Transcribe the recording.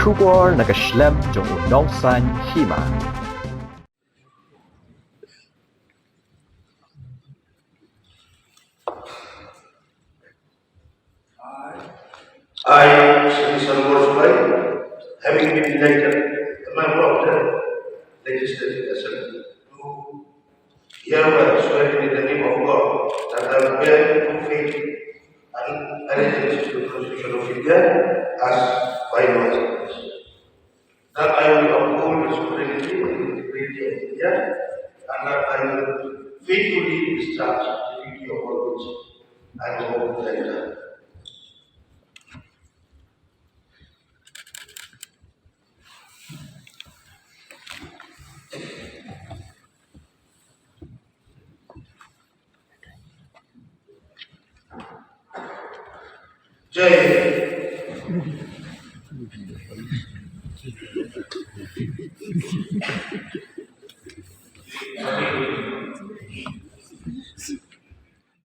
出国那个 Schlemm 就脑山起嘛。I, Sri Salwar Sulai, having been elected a member of the Legislative Assembly, do hereby swear in the name of God that I will bear true faith and allegiance to the Constitution of India as Vice President. That I will uphold the sovereignty and integrity of India, and that I will faithfully discharge the duty of all which I am about to enter. Jai Hind.